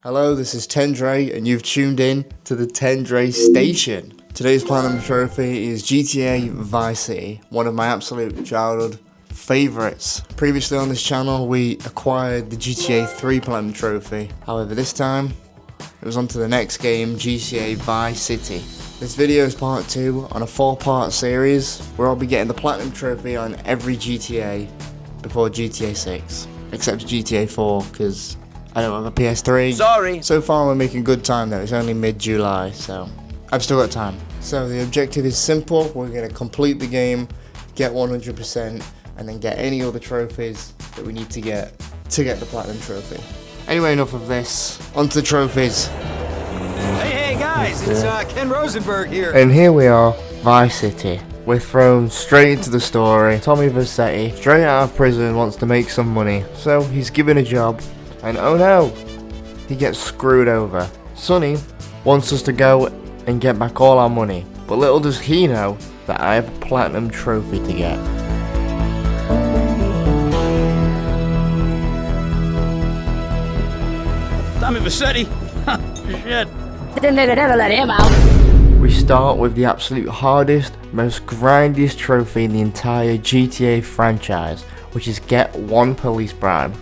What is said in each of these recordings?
Hello, this is Tendre, and you've tuned in to the Tendre Station. Today's Platinum Trophy is GTA Vice City, one of my absolute childhood favourites. Previously on this channel, we acquired the GTA 3 Platinum Trophy. However, this time, it was on to the next game, GTA Vice City. This video is part 2 on a 4-part series, where I'll be getting the Platinum Trophy on every GTA before GTA 6. Except GTA 4, because I don't have a PS3. Sorry. So far we're making good time though, it's only mid-July, so I've still got time. So the objective is simple, we're going to complete the game, get 100%, and then get any other trophies that we need to get the Platinum Trophy. Anyway, enough of this, on to the trophies. Hey guys, it's Ken Rosenberg here. And here we are, Vice City. We're thrown straight into the story. Tommy Vercetti, straight out of prison, wants to make some money, so he's given a job. And oh no, he gets screwed over. Sonny wants us to go and get back all our money, but little does he know that I have a Platinum Trophy to get. Tommy Vercetti. Shit. Didn't never let him out. We start with the absolute hardest, most grindiest trophy in the entire GTA franchise, which is get 1 police bribe.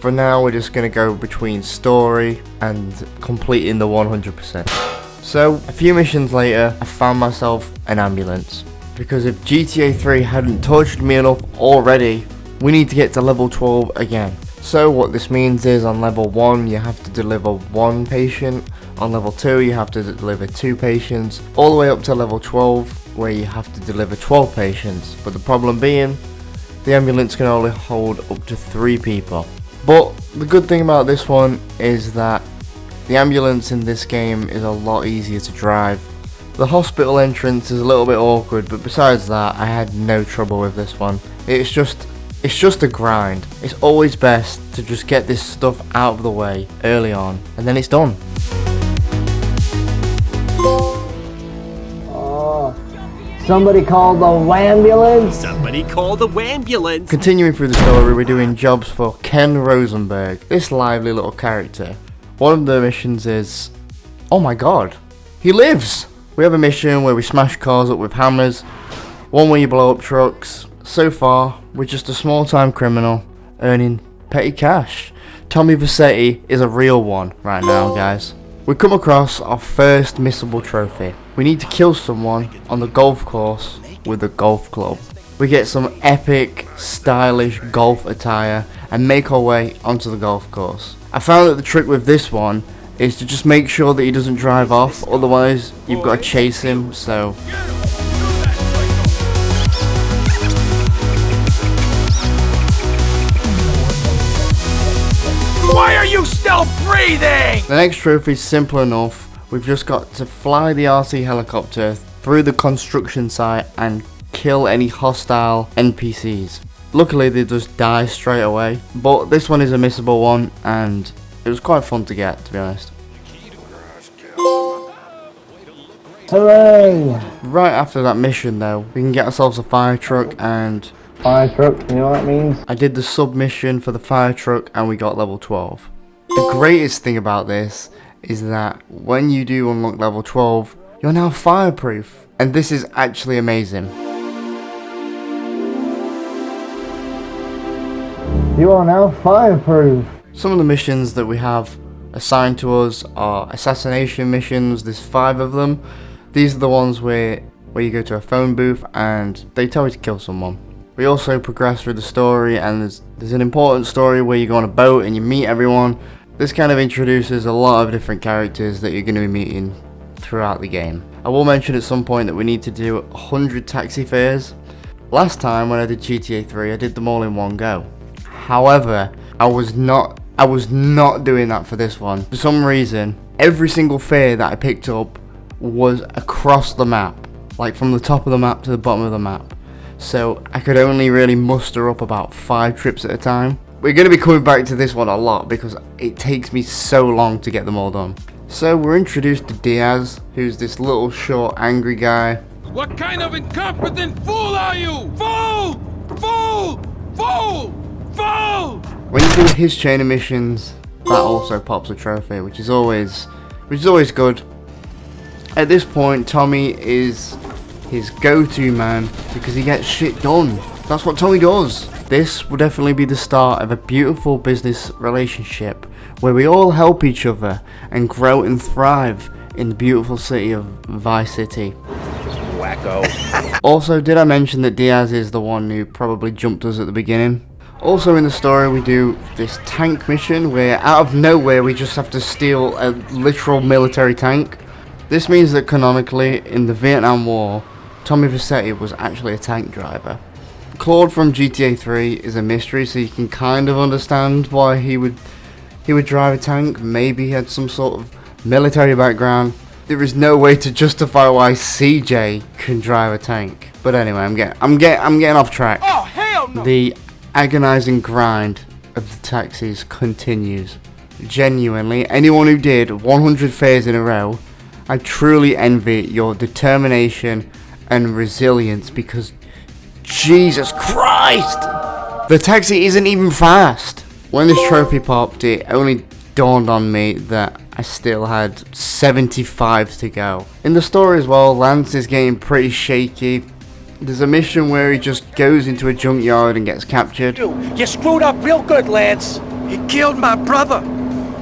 For now, we're just going to go between story and completing the 100%. So, a few missions later, I found myself an ambulance. Because if GTA 3 hadn't tortured me enough already, we need to get to level 12 again. So what this means is on level 1 you have to deliver 1 patient, on level 2 you have to deliver 2 patients, all the way up to level 12 where you have to deliver 12 patients. But the problem being, the ambulance can only hold up to 3 people. But the good thing about this one is that the ambulance in this game is a lot easier to drive. The hospital entrance is a little bit awkward, but besides that I had no trouble with this one. It's just a grind. It's always best to just get this stuff out of the way early on and then it's done. Somebody called the Wambulance? Somebody call the Wambulance. Continuing through the story, we're doing jobs for Ken Rosenberg, this lively little character. One of the missions is, oh my god, he lives! We have a mission where we smash cars up with hammers, one where you blow up trucks. So far, we're just a small-time criminal earning petty cash. Tommy Vercetti is a real one right now, guys. We come across our first missable trophy. We need to kill someone on the golf course with a golf club. We get some epic, stylish golf attire and make our way onto the golf course. I found that the trick with this one is to just make sure that he doesn't drive off, otherwise you've got to chase him, so... Why are you still breathing? The next trophy is simple enough. We've just got to fly the RC helicopter through the construction site and kill any hostile NPCs. Luckily they just die straight away, but this one is a missable one and it was quite fun to get, to be honest. Hooray! Right after that mission though, we can get ourselves a fire truck, and Fire truck, you know what that means? I did the submission for the fire truck and we got level 12. The greatest thing about this is that when you do unlock level 12, you're now fireproof. And this is actually amazing. You are now fireproof. Some of the missions that we have assigned to us are assassination missions. There's 5 of them. These are the ones where you go to a phone booth and they tell you to kill someone. We also progress through the story, and there's an important story where you go on a boat and you meet everyone. This kind of introduces a lot of different characters that you're going to be meeting throughout the game. I will mention at some point that we need to do 100 taxi fares. Last time when I did GTA 3, I did them all in one go. However, I was not doing that for this one. For some reason, every single fare that I picked up was across the map, like from the top of the map to the bottom of the map. So I could only really muster up about 5 trips at a time. We're going to be coming back to this one a lot because it takes me so long to get them all done. So we're introduced to Diaz, who's this little short angry guy. What kind of incompetent fool are you? Fool! Fool! Fool! Fool! When you do his chain of missions, that also pops a trophy, which is always good. At this point, Tommy is his go-to man because he gets shit done. That's what Tommy does. This will definitely be the start of a beautiful business relationship where we all help each other and grow and thrive in the beautiful city of Vice City. Wacko. Also, did I mention that Diaz is the one who probably jumped us at the beginning? Also in the story we do this tank mission where out of nowhere we just have to steal a literal military tank. This means that canonically in the Vietnam War, Tommy Vercetti was actually a tank driver. Claude from GTA 3 is a mystery, so you can kind of understand why he would drive a tank. Maybe he had some sort of military background. There is no way to justify why CJ can drive a tank. But anyway, I'm getting off track. Oh, hell no! The agonizing grind of the taxis continues. Genuinely, anyone who did 100 fares in a row, I truly envy your determination and resilience because Jesus Christ! The taxi isn't even fast! When this trophy popped, it only dawned on me that I still had 75 to go. In the story as well, Lance is getting pretty shaky. There's a mission where he just goes into a junkyard and gets captured. You screwed up real good, Lance. He killed my brother.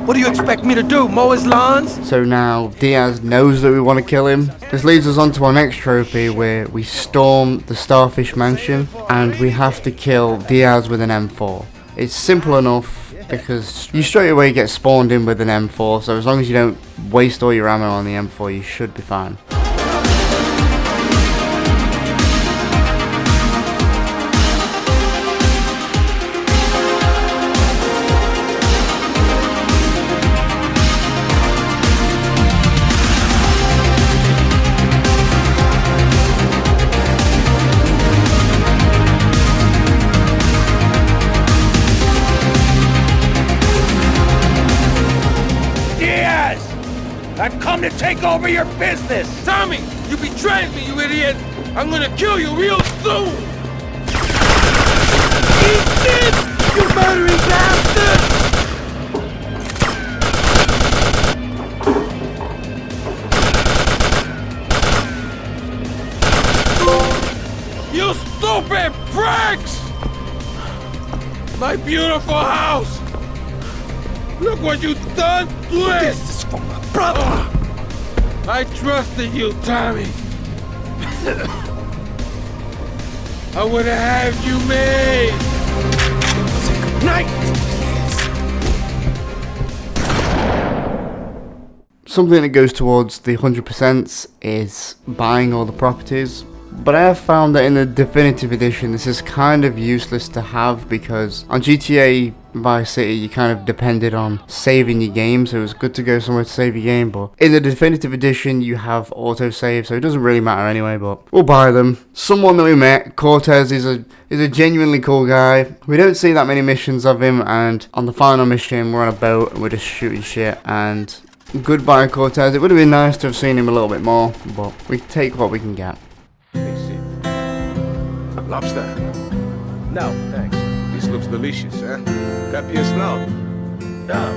What do you expect me to do, mow his lawns? So now Diaz knows that we want to kill him. This leads us on to our next trophy where we storm the Starfish Mansion and we have to kill Diaz with an M4. It's simple enough because you straight away get spawned in with an M4, so as long as you don't waste all your ammo on the M4 you should be fine. I've come to take over your business! Tommy, you betrayed me, you idiot! I'm gonna kill you real soon! Eat this, you murdering bastard! You stupid pricks! My beautiful house! Look what you've done to it! This is for my brother! I trusted you, Tommy. I would have had you made. Say goodnight. Something that goes towards the 100% is buying all the properties. But I have found that in the definitive edition this is kind of useless to have because on GTA Vice City you kind of depended on saving your game, so it was good to go somewhere to save your game, but in the definitive edition you have autosave, so it doesn't really matter anyway, but we'll buy them. Someone that we met, Cortez, is a genuinely cool guy. We don't see that many missions of him, and on the final mission we're on a boat and we're just shooting shit, and goodbye Cortez. It would have been nice to have seen him a little bit more, but we take what we can get. Lobster? No, thanks. This looks delicious, huh? Got you a snout? No.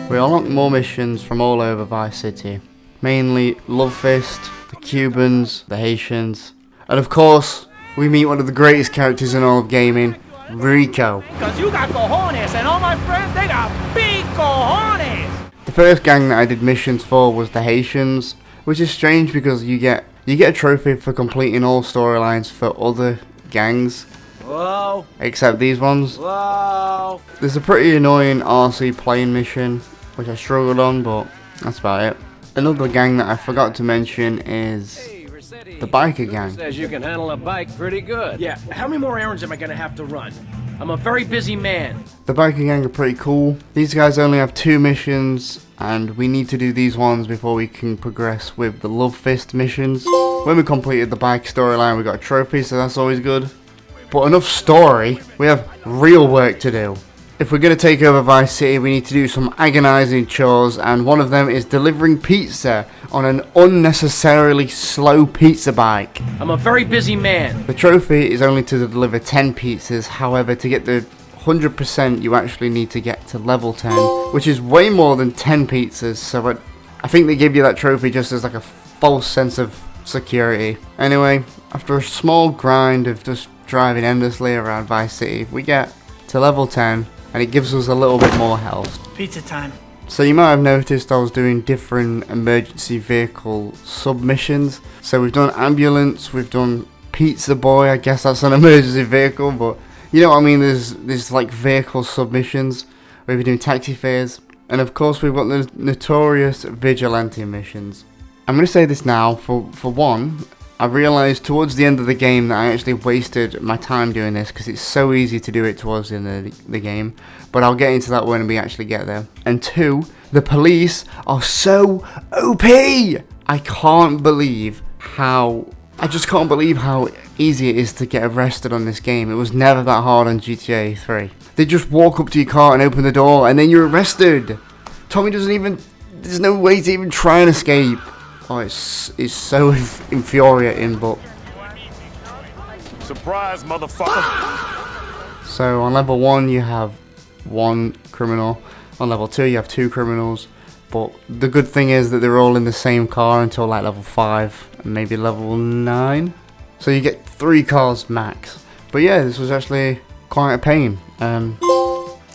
We unlock more missions from all over Vice City. Mainly Love Fist, the Cubans, the Haitians, and of course, we meet one of the greatest characters in all of gaming, Rico. Because you got cojones, and all my friends, they got big cojones! The first gang that I did missions for was the Haitians, which is strange because you get a trophy for completing all storylines for other gangs. Whoa. Except these ones. Whoa. There's a pretty annoying RC plane mission, which I struggled on, but that's about it. Another gang that I forgot to mention is the biker gang. Says you can handle a bike pretty good. Yeah, how many more errands am I gonna have to run? I'm a very busy man. The biker gang are pretty cool. These guys only have 2 missions, and we need to do these ones before we can progress with the Love Fist missions. When we completed the bike storyline, we got a trophy, so that's always good. But enough story, we have real work to do. If we're going to take over Vice City, we need to do some agonizing chores, and one of them is delivering pizza on an unnecessarily slow pizza bike. I'm a very busy man. The trophy is only to deliver 10 pizzas, however, to get the 100% you actually need to get to level 10, which is way more than 10 pizzas, so I think they give you that trophy just as like a false sense of security. Anyway, after a small grind of just driving endlessly around Vice City, we get to level 10, and it gives us a little bit more health. Pizza time. So you might have noticed I was doing different emergency vehicle submissions. So we've done ambulance, we've done pizza boy, I guess that's an emergency vehicle, but you know what I mean, there's like vehicle submissions. We've been doing taxi fares, and of course we've got the notorious vigilante missions. I'm going to say this now, for one, I realised towards the end of the game that I actually wasted my time doing this because it's so easy to do it towards the end of the game, but I'll get into that when we actually get there. And two, the police are so OP! I just can't believe how easy it is to get arrested on this game. It was never that hard on GTA 3. They just walk up to your car and open the door and then you're arrested. Tommy there's no way to even try and escape. Oh, it's so infuriating, but... Surprise, motherfucker! So on level 1 you have 1 criminal, on level 2 you have 2 criminals, but the good thing is that they're all in the same car until like level 5, and maybe level 9. So you get 3 cars max. But yeah, this was actually quite a pain. And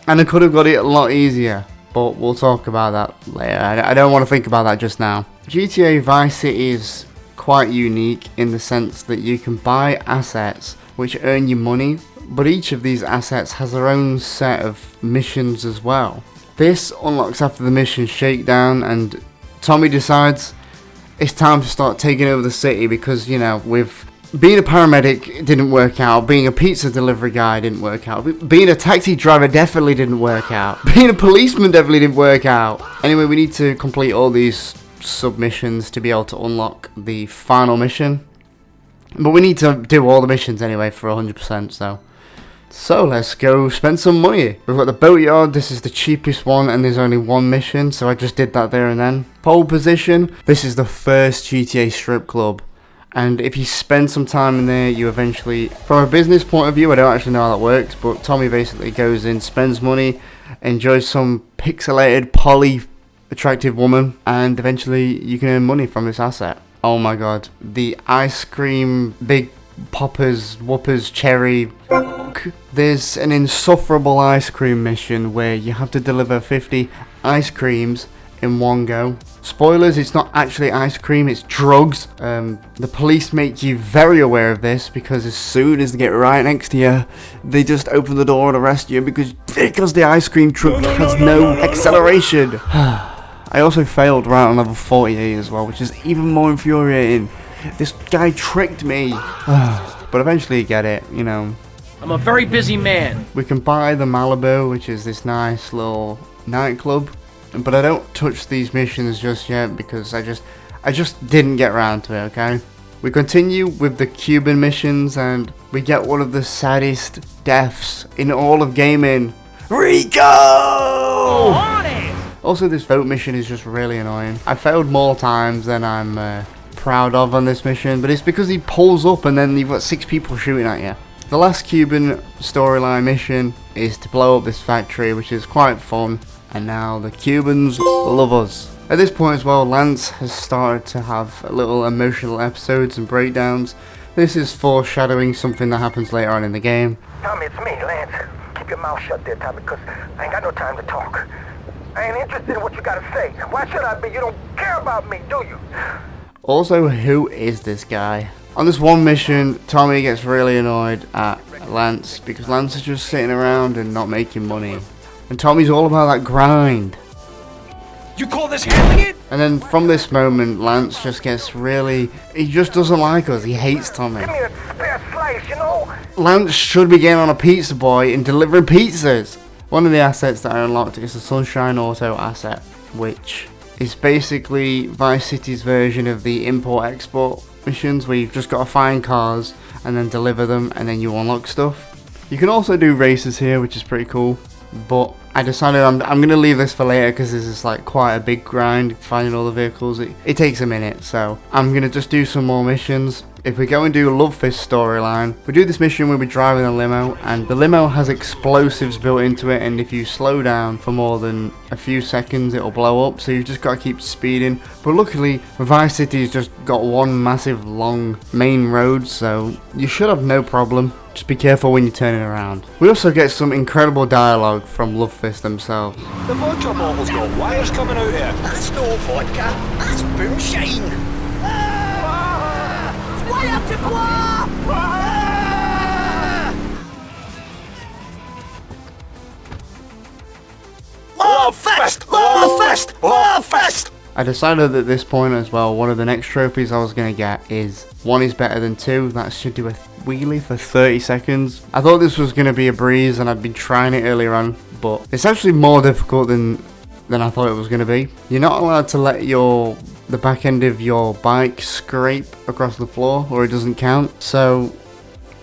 I could have got it a lot easier, but we'll talk about that later. I don't want to think about that just now. GTA Vice City is quite unique in the sense that you can buy assets which earn you money, but each of these assets has their own set of missions as well. This unlocks after the mission shakedown, and Tommy decides it's time to start taking over the city because, you know, with being a paramedic didn't work out, being a pizza delivery guy didn't work out, being a taxi driver definitely didn't work out, being a policeman definitely didn't work out. Anyway, we need to complete all these submissions to be able to unlock the final mission, but we need to do all the missions anyway for 100%. So let's go spend some money. We've got the boatyard. This is the cheapest one and there's only 1 mission, so I just did that there and then. Pole position, this is the first GTA strip club, and if you spend some time in there, you eventually, from a business point of view, I don't actually know how that works, but Tommy basically goes in, spends money, enjoys some pixelated poly attractive woman, and eventually you can earn money from this asset. Oh my god, the ice cream, big poppers, whoopers, cherry. There's an insufferable ice cream mission where you have to deliver 50 ice creams in one go. Spoilers, it's not actually ice cream, it's drugs. The police make you very aware of this because as soon as they get right next to you, they just open the door and arrest you because the ice cream truck has no acceleration. I also failed right on level 48 as well, which is even more infuriating. This guy tricked me. But eventually you get it, you know. I'm a very busy man. We can buy the Malibu, which is this nice little nightclub. But I don't touch these missions just yet because I just didn't get around to it, okay? We continue with the Cuban missions and we get one of the saddest deaths in all of gaming. Rico! Also, this vote mission is just really annoying. I failed more times than I'm proud of on this mission, but it's because he pulls up and then you've got 6 people shooting at you. The last Cuban storyline mission is to blow up this factory, which is quite fun, and now the Cubans love us. At this point as well, Lance has started to have little emotional episodes and breakdowns. This is foreshadowing something that happens later on in the game. Tommy, it's me, Lance. Keep your mouth shut there, Tommy, because I ain't got no time to talk. I ain't interested in what you gotta say. Why should I be? You don't care about me, do you? Also, who is this guy? On this one mission, Tommy gets really annoyed at Lance because Lance is just sitting around and not making money. And Tommy's all about that grind. You call this handling it? And then from this moment, Lance just gets really... He just doesn't like us. He hates Tommy. Give me a spare slice, you know? Lance should be getting on a pizza boy and delivering pizzas. One of the assets that I unlocked is the Sunshine Auto asset, which is basically Vice City's version of the import-export missions where you've just got to find cars and then deliver them and then you unlock stuff. You can also do races here, which is pretty cool. but I decided I'm gonna leave this for later because this is like quite a big grind finding all the vehicles. It takes a minute, so I'm gonna just do some more missions. If we go and do Love Fist storyline, we do this mission where we're driving a limo, and the limo has explosives built into it, and if you slow down for more than a few seconds, it'll blow up, so you've just got to keep speeding. But luckily, Vice City's just got one massive long main road, so you should have no problem. Just be careful when you're turning around. We also get some incredible dialogue from Love Fist themselves. The vodka bottle's got wires coming out here. That's no vodka, that's moonshine. Love fist! Love fist! Love fist! I decided at this point as well, one of the next trophies I was going to get is 1 is better than 2. That should do a wheelie for 30 seconds. I thought this was going to be a breeze and I'd been trying it earlier on, but it's actually more difficult than I thought it was going to be. You're not allowed to let the back end of your bike scrape across the floor or it doesn't count. So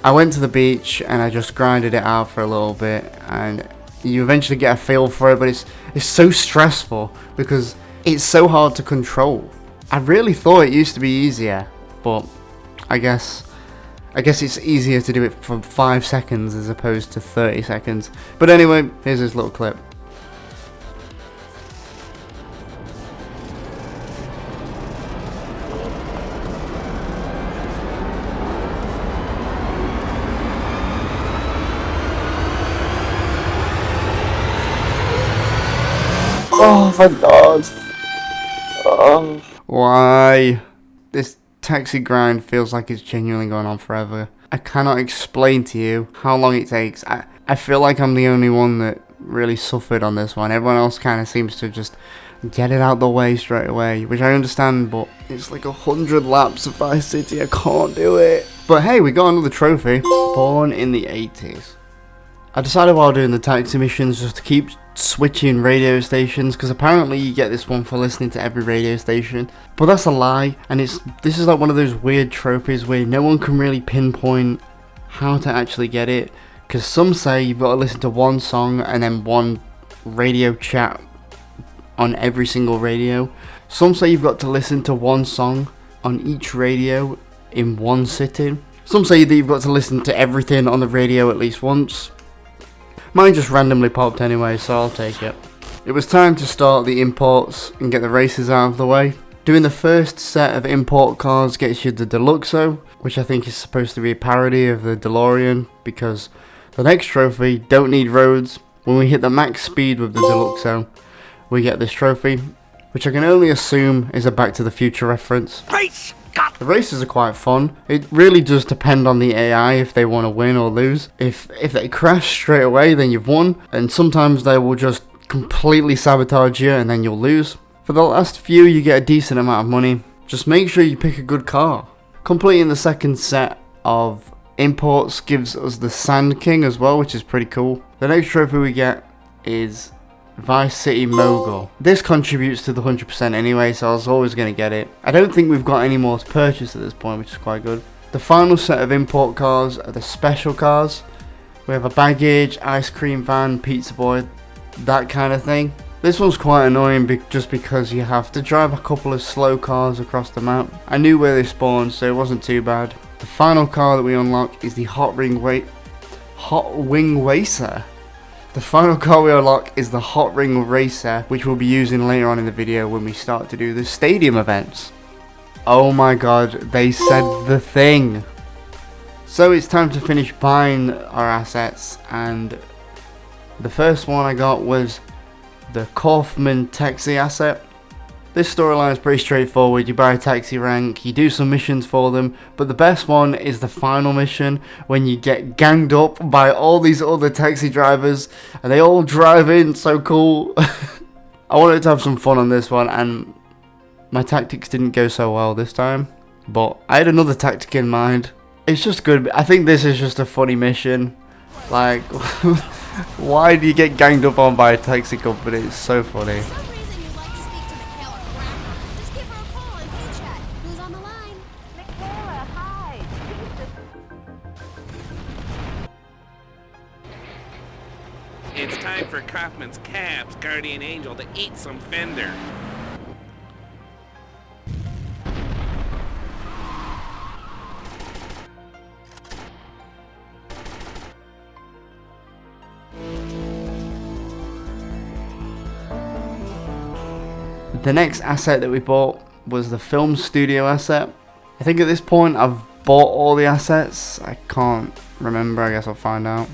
I went to the beach and I just grinded it out for a little bit, and you eventually get a feel for it, but it's so stressful because it's so hard to control. I really thought it used to be easier, but I guess it's easier to do it for 5 seconds as opposed to 30 seconds. But anyway, here's this little clip. Oh my god. Oh. Why? This taxi grind feels like it's genuinely going on forever. I cannot explain to you how long it takes. I feel like I'm the only one that really suffered on this one. Everyone else kind of seems to just get it out the way straight away, which I understand, but it's like 100 laps of Vice City. I can't do it. But hey, we got another trophy. Born in the 80s. I decided while doing the taxi missions just to keep switching radio stations, because apparently you get this one for listening to every radio station, but that's a lie. And this is like one of those weird trophies where no one can really pinpoint how to actually get it, because some say you've got to listen to one song and then one radio chat on every single radio. Some say you've got to listen to one song on each radio in one sitting. Some say that you've got to listen to everything on the radio at least once. Mine just randomly popped anyway, so I'll take it. It was time to start the imports and get the races out of the way. Doing the first set of import cars gets you the Deluxo, which I think is supposed to be a parody of the DeLorean, because the next trophy, Don't Need Roads, when we hit the max speed with the Deluxo, we get this trophy, which I can only assume is a Back to the Future reference. Race! The races are quite fun. It really does depend on the AI if they want to win or lose. If they crash straight away, then you've won, and sometimes they will just completely sabotage you and then you'll lose. For the last few, you get a decent amount of money. Just make sure you pick a good car. Completing the second set of imports gives us the Sand King as well, which is pretty cool. The next trophy we get is Vice City Mogul. This contributes to the 100% anyway, so I was always going to get it. I don't think we've got any more to purchase at this point, which is quite good. The final set of import cars are the special cars. We have a baggage, ice cream van, pizza boy, that kind of thing. This one's quite annoying just because you have to drive a couple of slow cars across the map. I knew where they spawned, so it wasn't too bad. The final car that we unlock is the Hot Wing Racer. The final car we unlock is the Hot Ring Racer, which we'll be using later on in the video when we start to do the stadium events. Oh my god, they said the thing. So it's time to finish buying our assets, and the first one I got was the Kaufman Taxi Asset. This storyline is pretty straightforward. You buy a taxi rank, you do some missions for them, but the best one is the final mission when you get ganged up by all these other taxi drivers and they all drive in. So cool. I wanted to have some fun on this one, and my tactics didn't go so well this time, but I had another tactic in mind. It's just good. I think this is just a funny mission. Like, why do you get ganged up on by a taxi company? It's so funny. It's time for Kaufman's Cab's guardian angel to eat some fender. The next asset that we bought was the film studio asset. I think at this point I've bought all the assets. I can't remember, I guess I'll find out.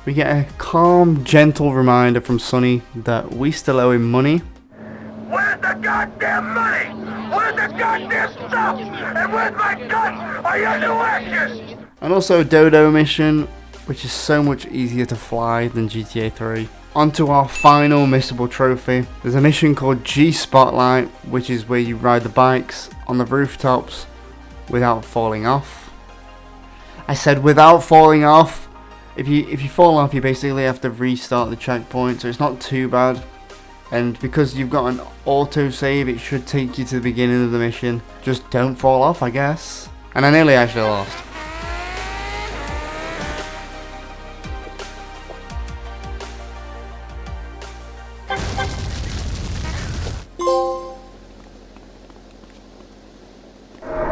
We get a calm, gentle reminder from Sonny that we still owe him money. Where's the goddamn money? Where's the goddamn stuff? And where's my gun? Are you new action? And also a Dodo mission, which is so much easier to fly than GTA 3. Onto our final missable trophy. There's a mission called G Spotlight, which is where you ride the bikes on the rooftops without falling off. I said without falling off. If you fall off, you basically have to restart the checkpoint, so it's not too bad. And because you've got an auto save, it should take you to the beginning of the mission. Just don't fall off, I guess. And I nearly actually lost.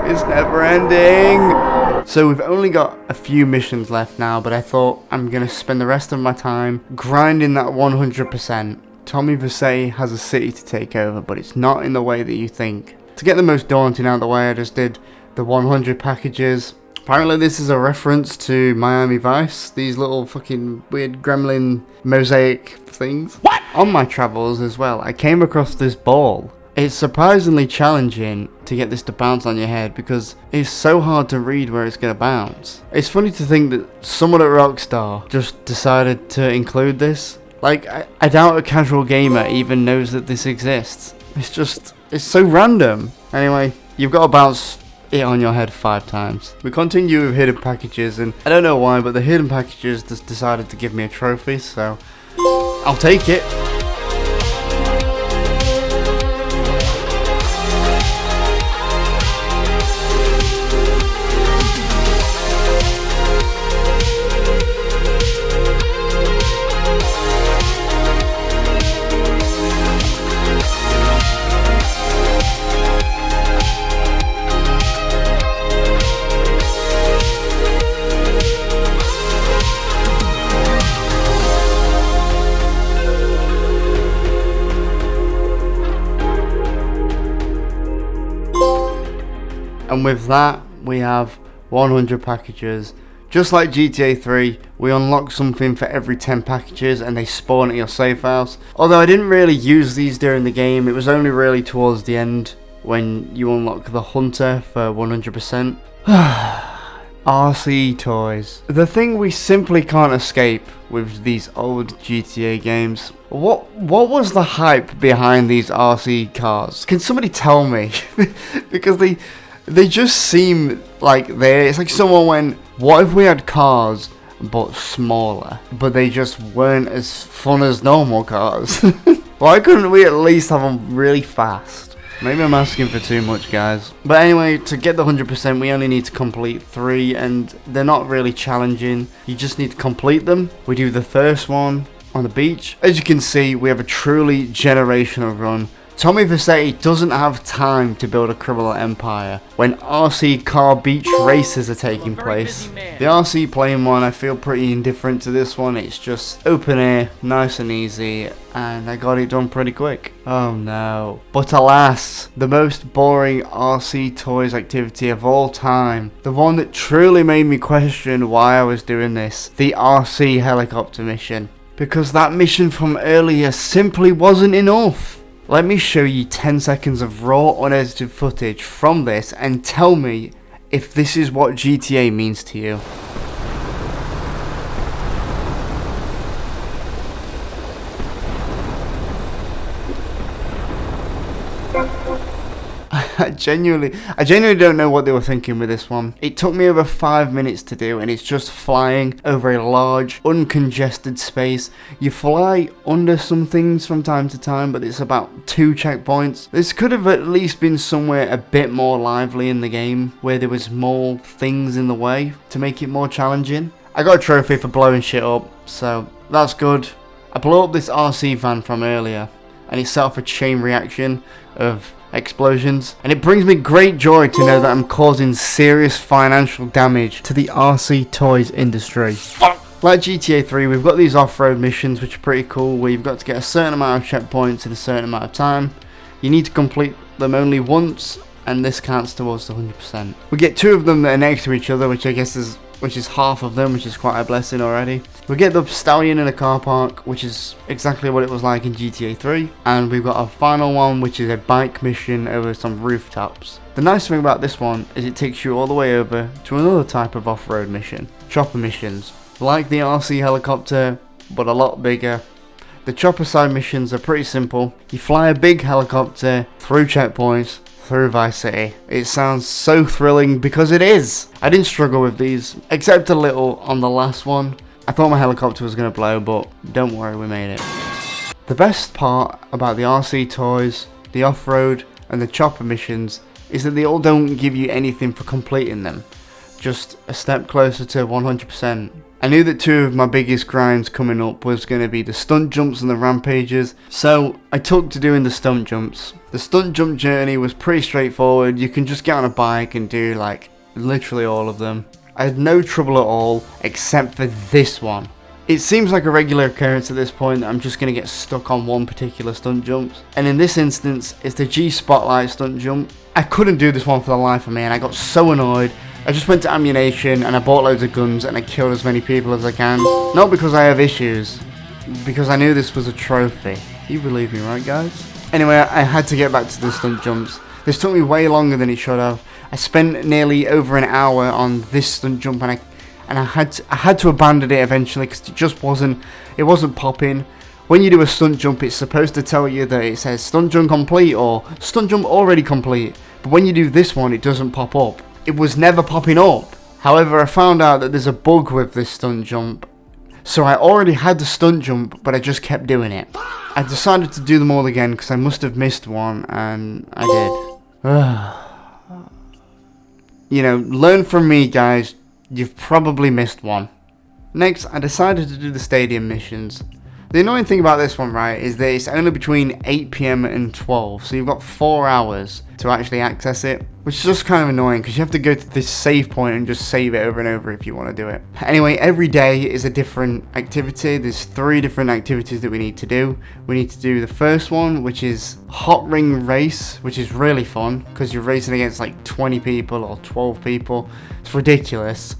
It's never ending. So we've only got a few missions left now, but I thought I'm going to spend the rest of my time grinding that 100%. Tommy Vercetti has a city to take over, but it's not in the way that you think. To get the most daunting out of the way, I just did the 100 packages. Apparently this is a reference to Miami Vice, these little fucking weird gremlin mosaic things. What? On my travels as well, I came across this ball. It's surprisingly challenging to get this to bounce on your head because it's so hard to read where it's going to bounce. It's funny to think that someone at Rockstar just decided to include this. Like, I doubt a casual gamer even knows that this exists. It's so random. Anyway, you've got to bounce it on your head 5 times. We continue with hidden packages, and I don't know why, but the hidden packages just decided to give me a trophy, so I'll take it. And with that, we have 100 packages. Just like GTA 3, we unlock something for every 10 packages and they spawn at your safe house. Although I didn't really use these during the game, it was only really towards the end when you unlock the Hunter for 100%. RC toys. The thing we simply can't escape with these old GTA games. What was the hype behind these RC cars? Can somebody tell me? Because they just seem like it's like someone went, what if we had cars but smaller, but they just weren't as fun as normal cars? Why couldn't we at least have them really fast? Maybe I'm asking for too much, guys. But anyway, to get the 100%, we only need to complete 3, and they're not really challenging. You just need to complete them. We do the first one on the beach. As you can see, we have a truly generational run. Tommy Vercetti doesn't have time to build a criminal empire when RC car beach races are taking place. The RC plane one, I feel pretty indifferent to this one. It's just open air, nice and easy, and I got it done pretty quick. Oh no. But alas, the most boring RC toys activity of all time. The one that truly made me question why I was doing this. The RC helicopter mission. Because that mission from earlier simply wasn't enough. Let me show you 10 seconds of raw unedited footage from this and tell me if this is what GTA means to you. I genuinely don't know what they were thinking with this one. It took me over 5 minutes to do, and it's just flying over a large, uncongested space. You fly under some things from time to time, but it's about 2 checkpoints. This could have at least been somewhere a bit more lively in the game, where there was more things in the way to make it more challenging. I got a trophy for blowing shit up, so that's good. I blew up this RC van from earlier, and it set off a chain reaction of explosions, and it brings me great joy to know that I'm causing serious financial damage to the RC toys industry. Like GTA 3, we've got these off-road missions which are pretty cool, where you've got to get a certain amount of checkpoints in a certain amount of time. You need to complete them only once, and this counts towards the 100%. We get 2 of them that are next to each other, which I guess is half of them, which is quite a blessing already. We get the stallion in a car park, which is exactly what it was like in GTA 3. And we've got a final one, which is a bike mission over some rooftops. The nice thing about this one is it takes you all the way over to another type of off-road mission. Chopper missions. Like the RC helicopter, but a lot bigger. The chopper side missions are pretty simple. You fly a big helicopter through checkpoints, through Vice City. It sounds so thrilling because it is. I didn't struggle with these, except a little on the last one. I thought my helicopter was going to blow, but don't worry, we made it. The best part about the RC toys, the off-road, and the chopper missions is that they all don't give you anything for completing them. Just a step closer to 100%. I knew that 2 of my biggest grinds coming up was going to be the Stunt Jumps and the Rampages, so I took to doing the Stunt Jumps. The Stunt Jump journey was pretty straightforward. You can just get on a bike and do like literally all of them. I had no trouble at all, except for this one. It seems like a regular occurrence at this point that I'm just going to get stuck on one particular stunt jump, and in this instance it's the G Spotlight stunt jump. I couldn't do this one for the life of me, and I got so annoyed. I just went to ammunition and I bought loads of guns and I killed as many people as I can. Not because I have issues, because I knew this was a trophy. You believe me, right guys? Anyway, I had to get back to the stunt jumps. This took me way longer than it should have. I spent nearly over an hour on this stunt jump, and I had to abandon it eventually because it just wasn't popping. When you do a stunt jump, it's supposed to tell you that it says stunt jump complete or stunt jump already complete. But when you do this one, it doesn't pop up. It was never popping up. However, I found out that there's a bug with this stunt jump. So I already had the stunt jump, but I just kept doing it. I decided to do them all again because I must have missed one, and I did. You know, learn from me guys, you've probably missed one. Next, I decided to do the stadium missions. The annoying thing about this one, right, is that it's only between 8 PM and 12, so you've got 4 hours to actually access it, which is just kind of annoying because you have to go to this save point and just save it over and over if you want to do it. Anyway, every day is a different activity. There's 3 different activities that we need to do. We need to do the first one, which is Hot Ring Race, which is really fun because you're racing against like 20 people or 12 people. It's ridiculous.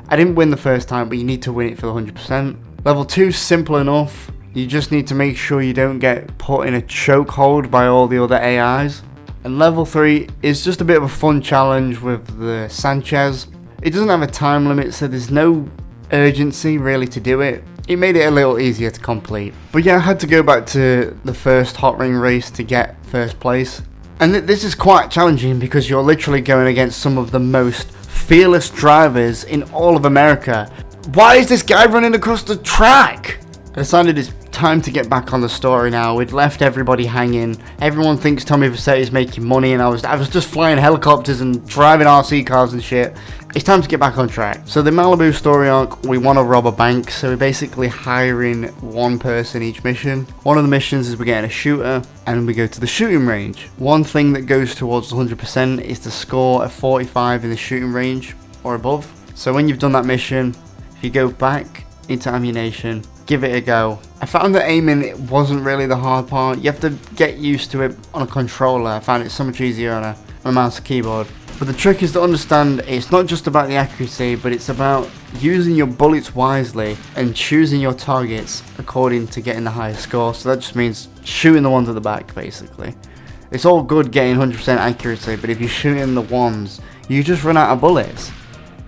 I didn't win the first time, but you need to win it for the 100%. Level 2 is simple enough. You just need to make sure you don't get put in a chokehold by all the other AIs. And level 3 is just a bit of a fun challenge with the Sanchez. It doesn't have a time limit, so there's no urgency really to do it. It made it a little easier to complete. But yeah, I had to go back to the first Hot Ring Race to get first place. And this is quite challenging because you're literally going against some of the most fearless drivers in all of America. Why is this guy running across the track? I decided it's time to get back on the story now. We'd left everybody hanging. Everyone thinks Tommy Vercetti's making money, and I was just flying helicopters and driving RC cars and shit. It's time to get back on track. So the Malibu story arc, we want to rob a bank, so we're basically hiring one person each mission. One of the missions is we're getting a shooter, and we go to the shooting range. One thing that goes towards 100% is to score a 45 in the shooting range or above. So when you've done that mission, if you go back into ammunition, give it a go. I found that aiming wasn't really the hard part. You have to get used to it on a controller. I found it so much easier on a mouse and keyboard. But the trick is to understand it's not just about the accuracy, but it's about using your bullets wisely and choosing your targets according to getting the highest score. So that just means shooting the ones at the back, basically. It's all good getting 100% accuracy, but if you're shooting the ones, you just run out of bullets.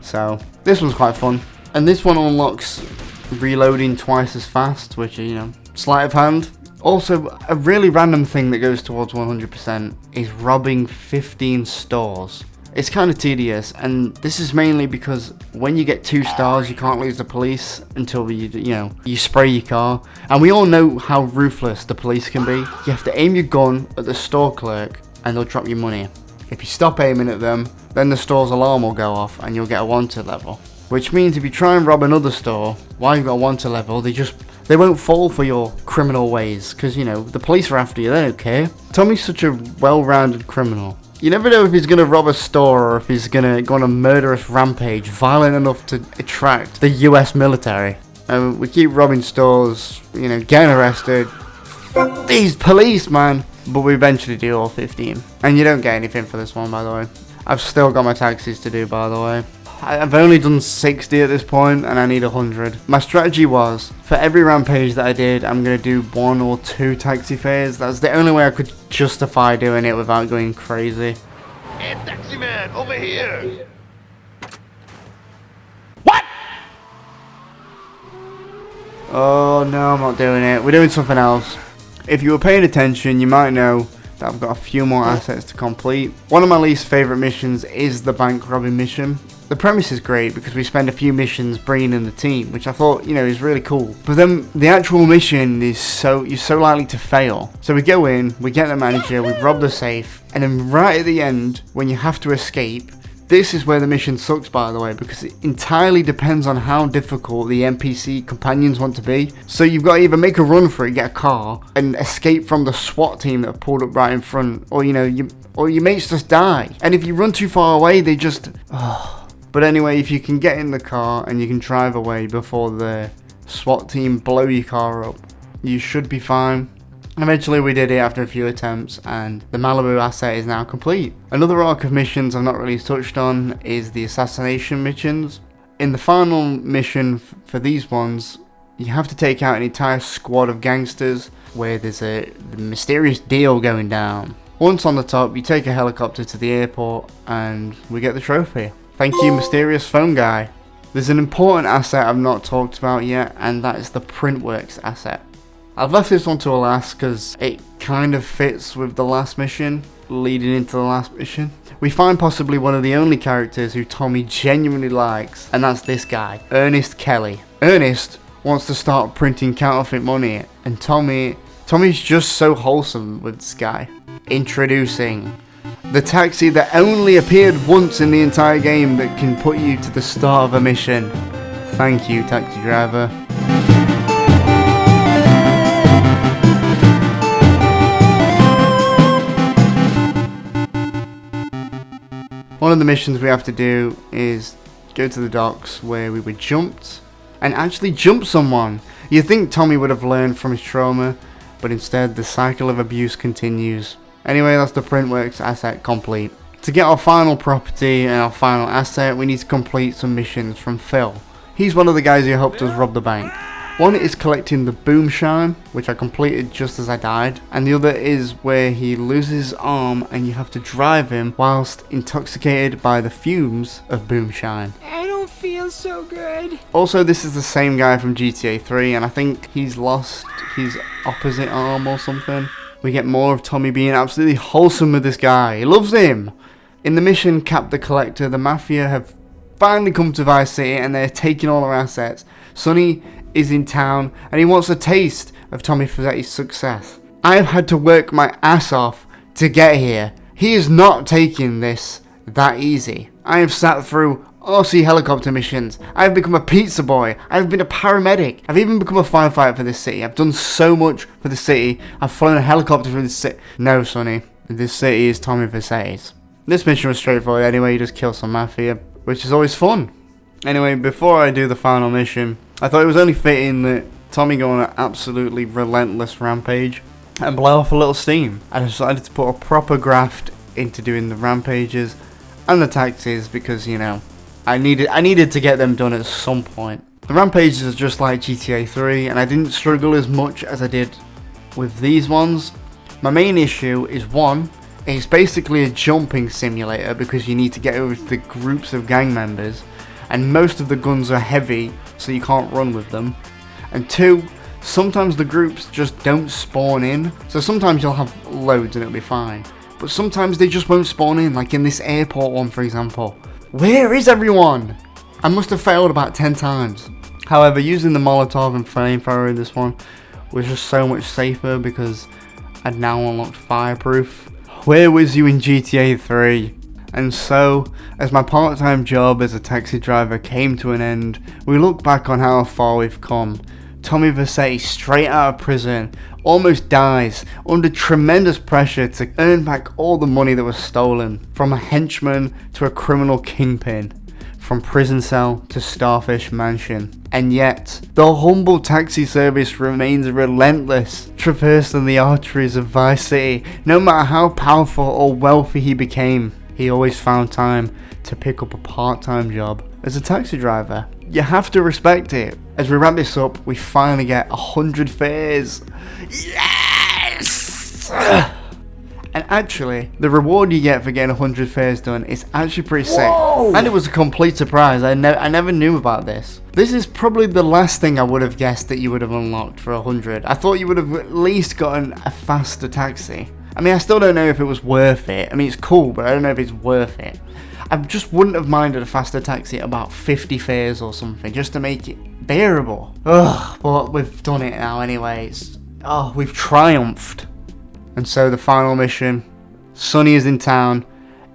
So this one's quite fun. And this one unlocks reloading twice as fast, which, you know, sleight of hand. Also, a really random thing that goes towards 100% is robbing 15 stores. It's kind of tedious, and this is mainly because when you get 2 stars, you can't lose the police until you spray your car. And we all know how ruthless the police can be. You have to aim your gun at the store clerk, and they'll drop your money. If you stop aiming at them, then the store's alarm will go off, and you'll get a wanted level. Which means if you try and rob another store while you've got a wanted level, they just They won't fall for your criminal ways, because, you know, the police are after you, they don't care. Tommy's such a well-rounded criminal. You never know if he's going to rob a store or if he's going to go on a murderous rampage, violent enough to attract the US military. And we keep robbing stores, you know, getting arrested. These police, man! But we eventually do all 15. And you don't get anything for this one, by the way. I've still got my taxis to do, by the way. I've only done 60 at this point, and I need 100. My strategy was, for every rampage that I did, I'm going to do 1 or 2 taxi fares. That's the only way I could justify doing it without going crazy. Hey, taxi man, over here! Oh no, I'm not doing it. We're doing something else. If you were paying attention, you might know that I've got a few more assets to complete. One of my least favourite missions is the bank robbing mission. The premise is great because we spend a few missions bringing in the team, which I thought, you know, is really cool. But then the actual mission is you're so likely to fail. So we go in, we get the manager, we rob the safe, and then right at the end, when you have to escape, this is where the mission sucks, by the way, because it entirely depends on how difficult the NPC companions want to be. So you've got to either make a run for it, get a car, and escape from the SWAT team that have pulled up right in front, or, you know, your mates just die. And if you run too far away, they just... But anyway, if you can get in the car and you can drive away before the SWAT team blow your car up, you should be fine. Eventually we did it after a few attempts, and the Malibu Asset is now complete. Another arc of missions I've not really touched on is the assassination missions. In the final mission for these ones, you have to take out an entire squad of gangsters where there's a mysterious deal going down. Once on the top, you take a helicopter to the airport and we get the trophy. Thank you, mysterious phone guy. There's an important asset I've not talked about yet, and that is the Printworks Asset. I've left this one to last because it kind of fits with the last mission, leading into the last mission. We find possibly one of the only characters who Tommy genuinely likes, and that's this guy, Ernest Kelly. Ernest wants to start printing counterfeit money, and Tommy's just so wholesome with this guy. Introducing the taxi that only appeared once in the entire game that can put you to the start of a mission. Thank you, taxi driver. One of the missions we have to do is go to the docks where we were jumped and actually jump someone. You'd think Tommy would have learned from his trauma, but instead the cycle of abuse continues. Anyway, that's the Printworks Asset complete. To get our final property and our final asset, we need to complete some missions from Phil. He's one of the guys who helped us rob the bank. One is collecting the boom shine, which I completed just as I died, and the other is where he loses his arm and you have to drive him whilst intoxicated by the fumes of boom shine. I don't feel so good. Also, this is the same guy from GTA 3, and I think he's lost his opposite arm or something. We get more of Tommy being absolutely wholesome with this guy. He loves him. In the mission Cap the Collector, the Mafia have finally come to Vice City and they're taking all our assets. Sonny is in town and he wants a taste of Tommy Fazzetti's success. I have had to work my ass off to get here. He is not taking this that easy. I have sat through RC helicopter missions. I have become a pizza boy. I have been a paramedic. I've even become a firefighter for this city. I've done so much for the city. I've flown a helicopter for this city. No, Sonny. This city is Tommy Versailles. This mission was straightforward anyway. You just kill some mafia, which is always fun. Anyway, before I do the final mission, I thought it was only fitting that Tommy go on an absolutely relentless rampage and blow off a little steam. I decided to put a proper graft into doing the rampages and the taxis because, you know, I needed to get them done at some point. The rampages are just like GTA 3 and I didn't struggle as much as I did with these ones. My main issue is one, it's basically a jumping simulator because you need to get over to the groups of gang members and most of the guns are heavy so you can't run with them. And two, sometimes the groups just don't spawn in, so sometimes you'll have loads and it'll be fine. But sometimes they just won't spawn in, like in this airport one for example. Where is everyone? I must have failed about 10 times. However, using the Molotov and flamethrower in this one was just so much safer because I'd now unlocked fireproof. Where was you in GTA 3? And so, as my part-time job as a taxi driver came to an end, we look back on how far we've come. Tommy Vercetti, straight out of prison, almost dies under tremendous pressure to earn back all the money that was stolen, from a henchman to a criminal kingpin, from prison cell to Starfish Mansion. And yet, the humble taxi service remains relentless, traversing the arteries of Vice City. No matter how powerful or wealthy he became, he always found time to pick up a part-time job as a taxi driver. You have to respect it. As we wrap this up, we finally get 100 fares. Yes! And actually, the reward you get for getting 100 fares done is actually pretty sick. And it was a complete surprise. I never knew about this. This is probably the last thing I would have guessed that you would have unlocked for 100. I thought you would have at least gotten a faster taxi. I mean, I still don't know if it was worth it. I mean, it's cool, but I don't know if it's worth it. I just wouldn't have minded a faster taxi at about 50 fares or something, just to make it bearable. Ugh, but we've done it now anyways. Oh, we've triumphed. And so the final mission, Sonny is in town.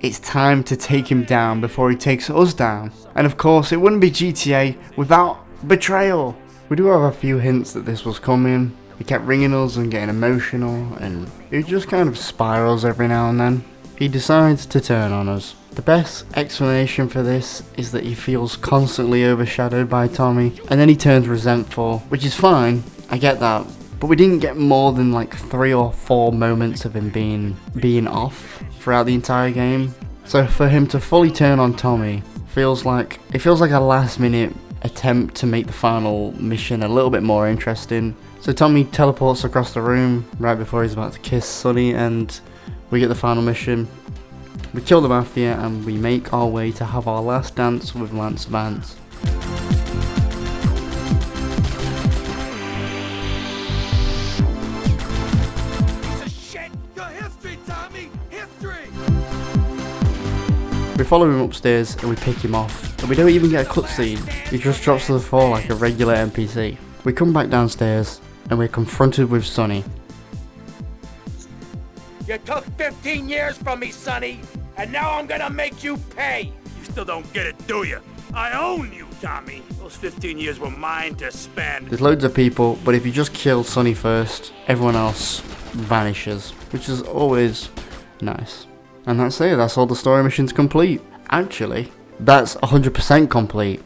It's time to take him down before he takes us down. And of course, it wouldn't be GTA without betrayal. We do have a few hints that this was coming. He kept ringing us and getting emotional, and it just kind of spirals every now and then. He decides to turn on us. The best explanation for this is that he feels constantly overshadowed by Tommy, and then he turns resentful, which is fine, I get that, but we didn't get more than like 3 or 4 moments of him being off throughout the entire game. So for him to fully turn on Tommy feels like a last minute attempt to make the final mission a little bit more interesting. So Tommy teleports across the room right before he's about to kiss Sonny, and we get the final mission. We kill the Mafia and we make our way to have our last dance with Lance Vance. Piece of shit! Your history, Tommy! History! We follow him upstairs and we pick him off, and we don't even get a cutscene. He just drops to the floor like a regular NPC. We come back downstairs and we're confronted with Sonny. You took 15 years from me, Sonny, and now I'm gonna make you pay. You still don't get it, do you? I own you, Tommy. Those 15 years were mine to spend. There's loads of people, but if you just kill Sonny first, everyone else vanishes, which is always nice. And that's it, that's all the story missions complete. Actually, that's 100% complete.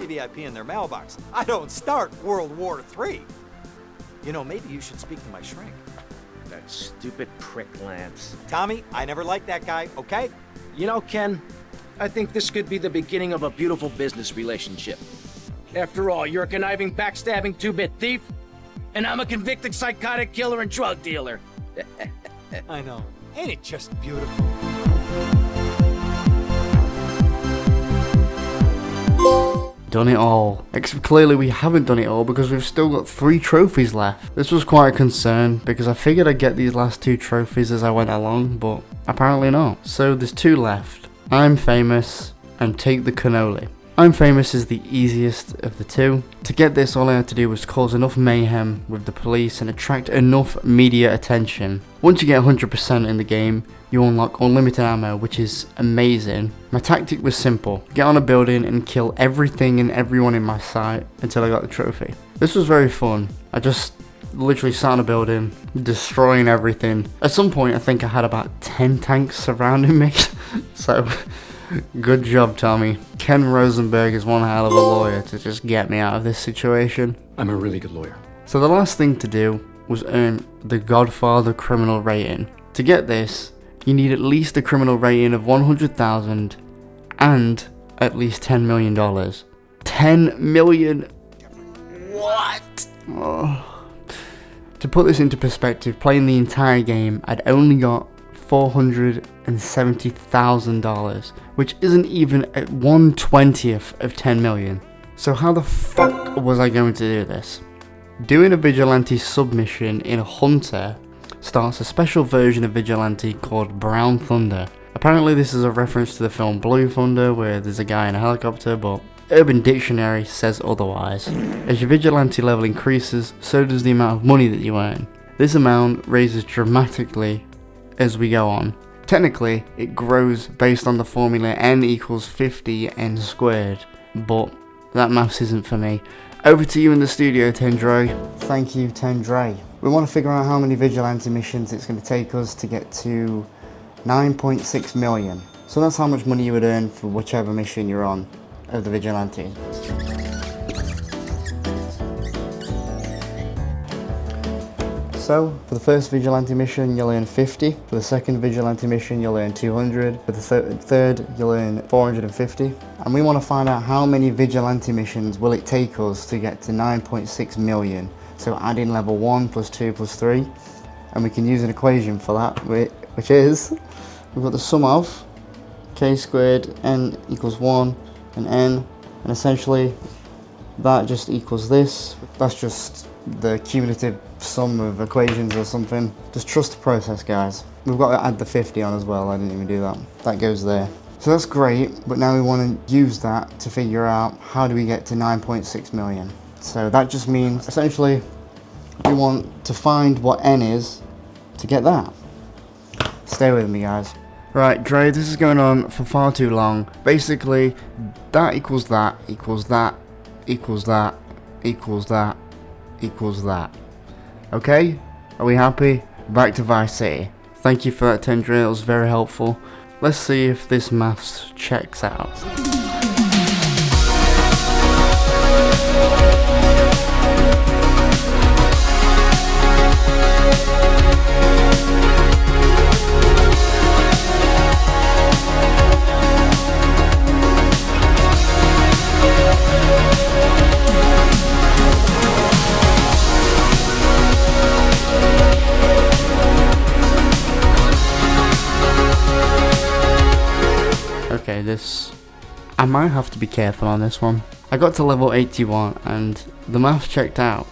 VIP in their mailbox. I don't start World War III. You know, maybe you should speak to my shrink. That stupid prick, Lance. Tommy, I never liked that guy, okay? You know, Ken, I think this could be the beginning of a beautiful business relationship. After all, you're a conniving, backstabbing, 2-bit thief, and I'm a convicted psychotic killer and drug dealer. I know. Ain't it just beautiful? Done it all. Except clearly we haven't done it all because we've still got 3 trophies left. This was quite a concern because I figured I'd get these last 2 trophies as I went along, but apparently not. So there's 2 left. I'm Famous and Take the Cannoli. I'm Famous is the easiest of the 2. To get this, all I had to do was cause enough mayhem with the police and attract enough media attention. Once you get 100% in the game, you unlock unlimited ammo, which is amazing. My tactic was simple: get on a building and kill everything and everyone in my sight until I got the trophy. This was very fun. I just literally sat on a building, destroying everything. At some point I think I had about 10 tanks surrounding me, so good job, Tommy. Ken Rosenberg is one hell of a lawyer to just get me out of this situation. I'm a really good lawyer. So the last thing to do was earn the Godfather criminal rating. To get this, you need at least a criminal rating of 100,000 and at least $10 million. 10 million? What? Oh. To put this into perspective, playing the entire game, I'd only got $470,000, which isn't even at 1/20th of 10 million. So how the fuck was I going to do this? Doing a vigilante submission in Hunter starts a special version of vigilante called Brown Thunder. Apparently this is a reference to the film Blue Thunder, where there's a guy in a helicopter, but Urban Dictionary says otherwise. As your vigilante level increases, so does the amount of money that you earn. This amount raises dramatically as we go on. Technically, it grows based on the formula n equals 50 n squared, but that maths isn't for me. Over to you in the studio, Tendre. Thank you, Tendre. We want to figure out how many vigilante missions it's going to take us to get to 9.6 million. So that's how much money you would earn for whichever mission you're on of the vigilante. So, for the first vigilante mission, you'll earn 50. For the second vigilante mission, you'll earn 200. For the third, you'll earn 450. And we want to find out how many vigilante missions will it take us to get to 9.6 million. So add in level 1 plus 2 plus 3. And we can use an equation for that, which is, we've got the sum of k squared n equals 1 and n. And essentially, that just equals this. That's just the cumulative sum of equations or something. Just trust the process, guys. We've got to add the 50 on as well. I didn't even do that. That goes there. So that's great, but now we want to use that to figure out how do we get to 9.6 million. So that just means essentially we want to find what n is to get that. Stay with me, guys. Right, Dre, this is going on for far too long. Basically, that equals that equals that equals that equals that equals that. Okay? Are we happy? Back to Vice City. Thank you for that, Tendre. It was very helpful. Let's see if this maths checks out. Okay, I might have to be careful on this one. I got to level 81 and the maths checked out.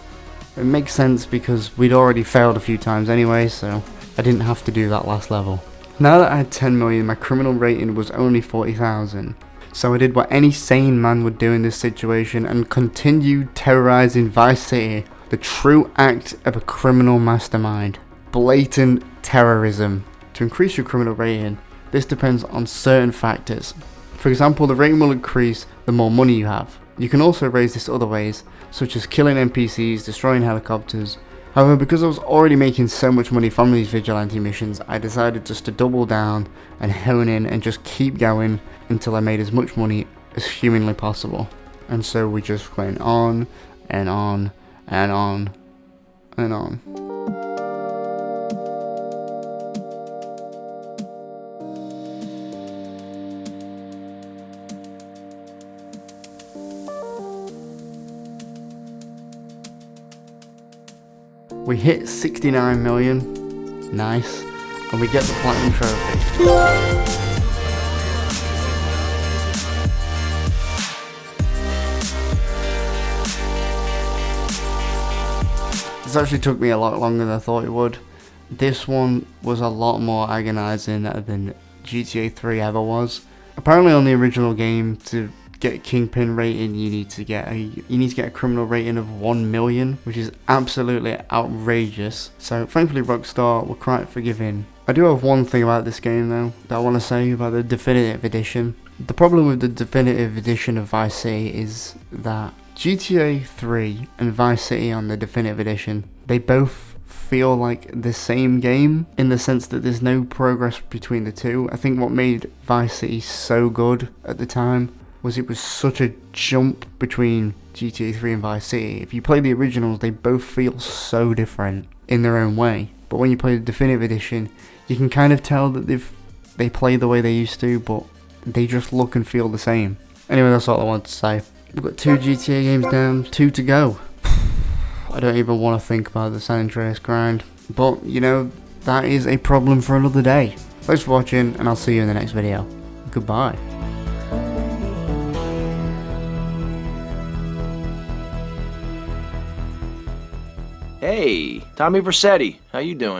It makes sense because we'd already failed a few times anyway, so I didn't have to do that last level. Now that I had 10 million, my criminal rating was only 40,000. So I did what any sane man would do in this situation and continued terrorizing Vice City, the true act of a criminal mastermind. Blatant terrorism. To increase your criminal rating, this depends on certain factors. For example, the rating will increase the more money you have. You can also raise this other ways, such as killing NPCs, destroying helicopters. However, because I was already making so much money from these vigilante missions, I decided just to double down and hone in and just keep going until I made as much money as humanly possible. And so we just went on and on and on and on. We hit 69 million, nice, and we get the Platinum Trophy. This actually took me a lot longer than I thought it would. This one was a lot more agonizing than GTA 3 ever was. Apparently on the original game, to get Kingpin rating, you need to get a criminal rating of 1 million, which is absolutely outrageous. So thankfully Rockstar were quite forgiving. I do have one thing about this game though that I want to say about the definitive edition. The problem with the definitive edition of Vice City is that GTA 3 and Vice City on the definitive edition, they both feel like the same game in the sense that there's no progress between the two. I think what made Vice City so good at the time was it was such a jump between GTA 3 and Vice City. If you play the originals, they both feel so different in their own way. But when you play the definitive edition, you can kind of tell that they play the way they used to, but they just look and feel the same. Anyway, that's all I want to say. We've got 2 GTA games down, 2 to go. I don't even want to think about the San Andreas grind. But, you know, that is a problem for another day. Thanks for watching, and I'll see you in the next video. Goodbye. Hey, Tommy Vercetti, how you doing?